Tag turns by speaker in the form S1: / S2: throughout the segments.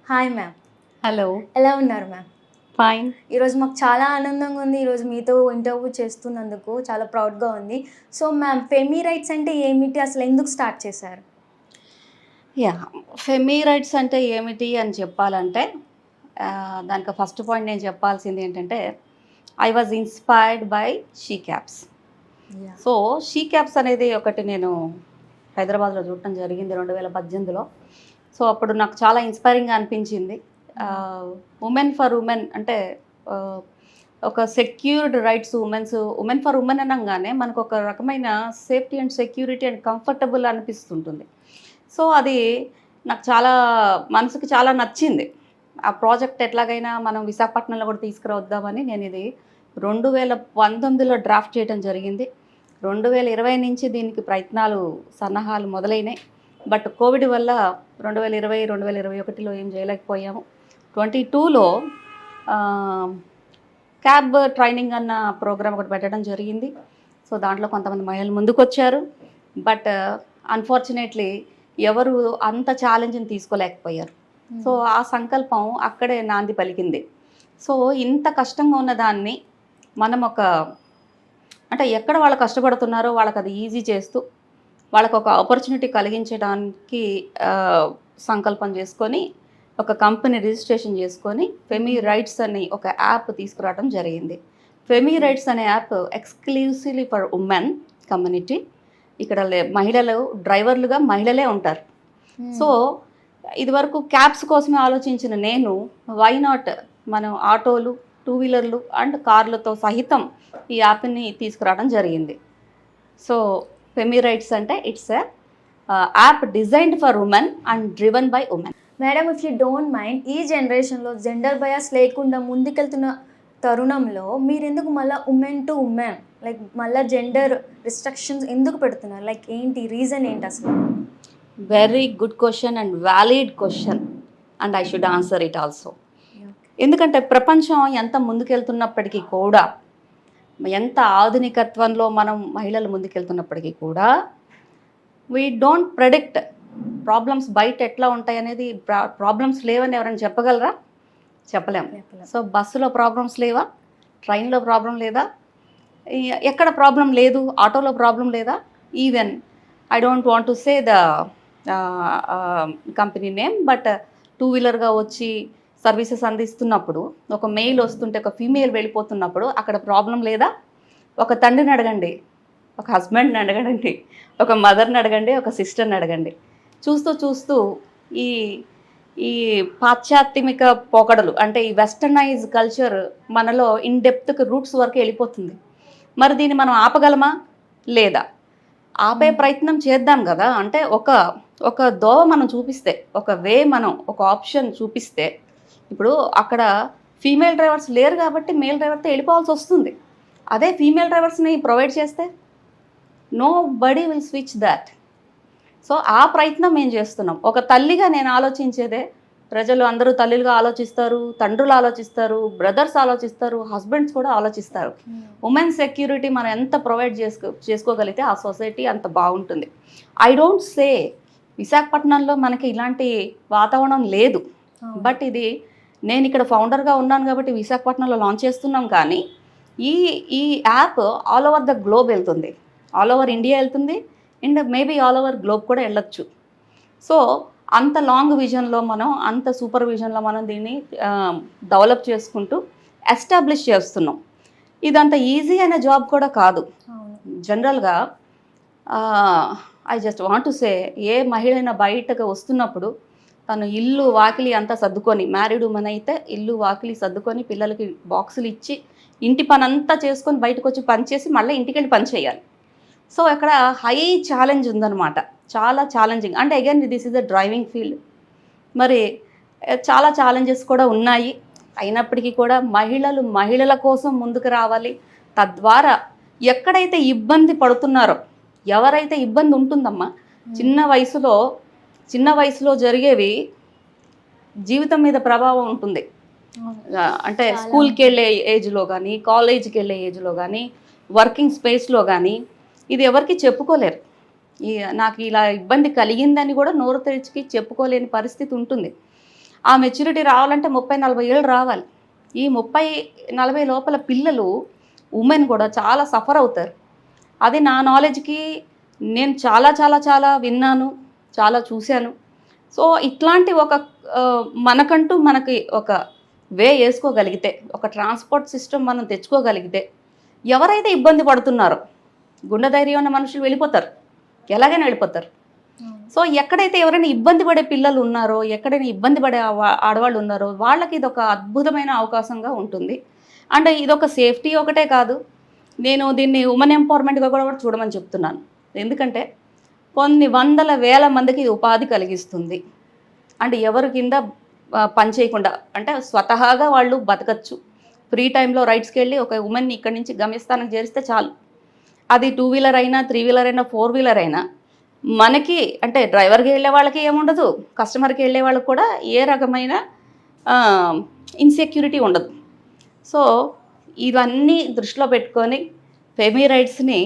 S1: Hi ma'am.
S2: Hello.
S1: ఎలా ఉన్నారు ma'am?
S2: Fine.
S1: ఈరోజు మాకు చాలా ఆనందంగా ఉంది. ఈరోజు మీతో ఇంటర్వ్యూ చేస్తున్నందుకు చాలా ప్రౌడ్‌గా ఉంది. సో మ్యామ్, ఫెమీ రైట్స్ అంటే ఏమిటి? అసలు ఎందుకు స్టార్ట్ చేశారు?
S2: ఫెమీ రైట్స్ అంటే ఏమిటి అని చెప్పాలంటే దానికి ఫస్ట్ పాయింట్ నేను చెప్పాల్సింది ఏంటంటే I was inspired by she caps.
S1: Yeah!
S2: So she caps అనేది ఒకటి నేను హైదరాబాద్లో చూడటం జరిగింది 2018లో. సో అప్పుడు నాకు చాలా ఇన్స్పైరింగ్గా అనిపించింది. ఉమెన్ ఫర్ ఉమెన్ అంటే ఒక secured rights women for women అనగానే మనకు ఒక రకమైన safety and security and comfortable అనిపిస్తుంటుంది. సో అది నాకు చాలా మనసుకి చాలా నచ్చింది. ఆ ప్రాజెక్ట్ ఎట్లాగైనా మనం విశాఖపట్నంలో కూడా తీసుకురావద్దామని నేను ఇది 2019లో డ్రాఫ్ట్ చేయడం జరిగింది. 2020 నుంచి దీనికి ప్రయత్నాలు సన్నాహాలు మొదలైనాయి. బట్ కోవిడ్ వల్ల 2020, 2021లో ఏం చేయలేకపోయాము. 22లో క్యాబ్ ట్రైనింగ్ అన్న ప్రోగ్రామ్ ఒకటి పెట్టడం జరిగింది. సో దాంట్లో కొంతమంది మహిళలు ముందుకు వచ్చారు. బట్ అన్ఫార్చునేట్లీ ఎవరు అంత ఛాలెంజ్ని తీసుకోలేకపోయారు. సో ఆ సంకల్పం అక్కడే నాంది పలికింది. సో ఇంత కష్టంగా ఉన్న దాన్ని మనం అంటే ఎక్కడ వాళ్ళు కష్టపడుతున్నారో వాళ్ళకి అది ఈజీ చేస్తూ వాళ్ళకు ఒక ఆపర్చునిటీ కలిగించడానికి సంకల్పం చేసుకొని ఒక కంపెనీ రిజిస్ట్రేషన్ చేసుకొని ఫెమీ రైట్స్ అని ఒక యాప్ తీసుకురావడం జరిగింది. ఫెమీ రైట్స్ అనే app exclusively for women community. ఇక్కడ మహిళలు డ్రైవర్లుగా మహిళలే ఉంటారు. సో ఇదివరకు క్యాబ్స్ కోసమే ఆలోచించిన నేను వై నాట్ మనం ఆటోలు, టూ వీలర్లు అండ్ కార్లతో సహితం ఈ యాప్ని తీసుకురావడం జరిగింది. సో ఫెమీ రైట్స్ అంటే it's a app designed for women and driven by women.
S1: Madam, if you don't mind, ఈ జనరేషన్లో జెండర్ బయాస్ లేకుండా ముందుకెళ్తున్న తరుణంలో మీరెందుకు మళ్ళీ ఉమెన్ టు ఉమెన్ లైక్ మళ్ళీ జెండర్ రిస్ట్రిక్షన్స్ ఎందుకు పెడుతున్నారు? లైక్ ఏంటి రీజన్ ఏంటి అసలు?
S2: Very good question and valid question and I should answer it also. ఎందుకంటే ప్రపంచం ఎంత ముందుకెళ్తున్నప్పటికీ కూడా, ఎంత ఆధునికత్వంలో మనం మహిళలు ముందుకెళ్తున్నప్పటికీ కూడా వీ డోంట్ ప్రెడిక్ట్ ప్రాబ్లమ్స్ బయట ఎట్లా ఉంటాయి అనేది. ప్రాబ్లమ్స్ లేవని ఎవరైనా చెప్పగలరా? చెప్పలేము. సో బస్సులో ప్రాబ్లమ్స్ లేవా? ట్రైన్లో ప్రాబ్లం లేదా? ఎక్కడ ప్రాబ్లం లేదు? ఆటోలో ప్రాబ్లం లేదా? Even I don't want to say the company name, but two వీలర్గా వచ్చి సర్వీసెస్ అందిస్తున్నప్పుడు ఒక మెయిల్ వస్తుంటే ఒక ఫీమేల్ వెళ్ళిపోతున్నప్పుడు అక్కడ ప్రాబ్లం లేదా? ఒక తండ్రిని అడగండి, ఒక హస్బెండ్ని అడగండి, ఒక మదర్ని అడగండి, ఒక సిస్టర్ని అడగండి. చూస్తూ చూస్తూ ఈ ఈ పాశ్చాత్యమిక పోకడలు అంటే ఈ వెస్టర్నైజ్ కల్చర్ మనలో ఇన్ డెప్త్కి రూట్స్ వరకు వెళ్ళిపోతుంది. మరి దీన్ని మనం ఆపగలమా లేదా? ఆపే ప్రయత్నం చేద్దాం కదా. అంటే ఒక దోవ మనం చూపిస్తే, ఒక వే మనం ఒక ఆప్షన్ చూపిస్తే, ఇప్పుడు అక్కడ ఫీమేల్ డ్రైవర్స్ లేరు కాబట్టి మేల్ డ్రైవర్తో వెళ్ళిపోవాల్సి వస్తుంది. అదే ఫీమేల్ డ్రైవర్స్ని ప్రొవైడ్ చేస్తే nobody will switch that. So ఆ ప్రయత్నం మేము చేస్తున్నాం. ఒక తల్లిగా నేను ఆలోచించేదే, ప్రజలు అందరూ తల్లులుగా ఆలోచిస్తారు, తండ్రులు ఆలోచిస్తారు, బ్రదర్స్ ఆలోచిస్తారు, హస్బెండ్స్ కూడా ఆలోచిస్తారు. ఉమెన్ సెక్యూరిటీ మనం ఎంత ప్రొవైడ్ చేసుకోగలిగితే ఆ సొసైటీ అంత బాగుంటుంది. ఐ డోంట్ సే విశాఖపట్నంలో మనకి ఇలాంటి వాతావరణం లేదు. బట్ ఇది నేను ఇక్కడ ఫౌండర్గా ఉన్నాను కాబట్టి విశాఖపట్నంలో లాంచ్ చేస్తున్నాం. కానీ ఈ app all over the globe వెళ్తుంది, ఆల్ ఓవర్ ఇండియా వెళ్తుంది, and maybe all over globe కూడా వెళ్ళొచ్చు. సో అంత లాంగ్ విజన్లో మనం, అంత సూపర్ విజన్లో మనం దీన్ని డెవలప్ చేసుకుంటూ ఎస్టాబ్లిష్ చేస్తున్నాం. ఇదంత ఈజీ అయిన జాబ్ కూడా కాదు. జనరల్గా I just want to say, ఏ మహిళైనా బయటకు వస్తున్నప్పుడు తను ఇల్లు వాకిలి అంతా సర్దుకొని, మ్యారీడ్ ఉమెన్ అయితే ఇల్లు వాకిలి సర్దుకొని పిల్లలకి బాక్సులు ఇచ్చి ఇంటి పని అంతా చేసుకొని బయటకు వచ్చి పని చేసి మళ్ళీ ఇంటికి వెళ్ళి పని చేయాలి. సో అక్కడ హై ఛాలెంజ్ ఉందన్నమాట, చాలా ఛాలెంజింగ్. అంటే again this is a driving field. మరి చాలా ఛాలెంజెస్ కూడా ఉన్నాయి. అయినప్పటికీ కూడా మహిళల కోసం ముందుకు రావాలి. తద్వారా ఎక్కడైతే ఇబ్బంది పడుతున్నారో, ఎవరైతే ఇబ్బంది ఉంటుందమ్మా, చిన్న వయసులో జరిగేవి జీవితం మీద ప్రభావం ఉంటుంది. అంటే స్కూల్కి వెళ్ళే ఏజ్లో కానీ, కాలేజీకి వెళ్ళే ఏజ్లో కానీ, వర్కింగ్ స్పేస్లో కానీ ఇది ఎవరికి చెప్పుకోలేరు. నాకు ఇలా ఇబ్బంది కలిగిందని కూడా నోరు తెరిచి చెప్పుకోలేని పరిస్థితి ఉంటుంది. ఆ మెచ్యూరిటీ రావాలంటే 30-40 ఏళ్ళు రావాలి. ఈ 30-40 లోపల పిల్లలు ఉమెన్ కూడా చాలా సఫర్ అవుతారు. అది నా నాలెడ్జ్కి నేను చాలా చాలా చాలా విన్నాను, చాలా చూశాను. సో ఇట్లాంటి ఒక మనకి ఒక వే వేసుకోగలిగితే, ఒక ట్రాన్స్పోర్ట్ సిస్టమ్ మనం తెచ్చుకోగలిగితే, ఎవరైతే ఇబ్బంది పడుతున్నారో గుండె ధైర్యం ఉన్న మనుషులు వెళ్ళిపోతారు, ఎలాగైనా వెళ్ళిపోతారు. సో ఎక్కడైతే ఎవరైనా ఇబ్బంది పడే పిల్లలు ఉన్నారో, ఎక్కడైనా ఇబ్బంది పడే ఆడవాళ్ళు ఉన్నారో వాళ్ళకి ఇది ఒక అద్భుతమైన అవకాశంగా ఉంటుంది. అండ్ ఇదొక సేఫ్టీ ఒకటే కాదు, నేను దీన్ని ఉమెన్ ఎంపవర్మెంట్గా కూడా చూడమని చెప్తున్నాను. ఎందుకంటే కొన్ని వందల వేల మందికి ఇది ఉపాధి కలిగిస్తుంది. అండ్ ఎవరి కింద పని చేయకుండా, అంటే స్వతహాగా వాళ్ళు బతకచ్చు. ఫ్రీ టైంలో రైడ్స్కి వెళ్ళి ఒక ఉమెన్ని ఇక్కడి నుంచి గమ్యస్థానం చేరిస్తే చాలు. అది 2 వీలర్ అయినా, 3 వీలర్ అయినా, 4 వీలర్ అయినా మనకి, అంటే డ్రైవర్కి వెళ్ళే వాళ్ళకి ఏముండదు, కస్టమర్కి వెళ్ళే వాళ్ళకి కూడా ఏ రకమైన ఇన్సెక్యూరిటీ ఉండదు. సో ఇవన్నీ దృష్టిలో పెట్టుకొని ఫెమీ రైడ్స్ని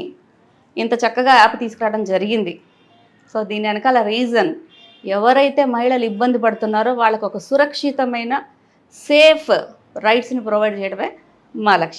S2: ఇంత చక్కగా యాప్ తీసుకురావడం జరిగింది. సో దీని వెనకాల రీజన్, ఎవరైతే మహిళలు ఇబ్బంది పడుతున్నారో వాళ్ళకు ఒక సురక్షితమైన సేఫ్ రైడ్స్ని ప్రొవైడ్ చేయడమే మా లక్ష్యం.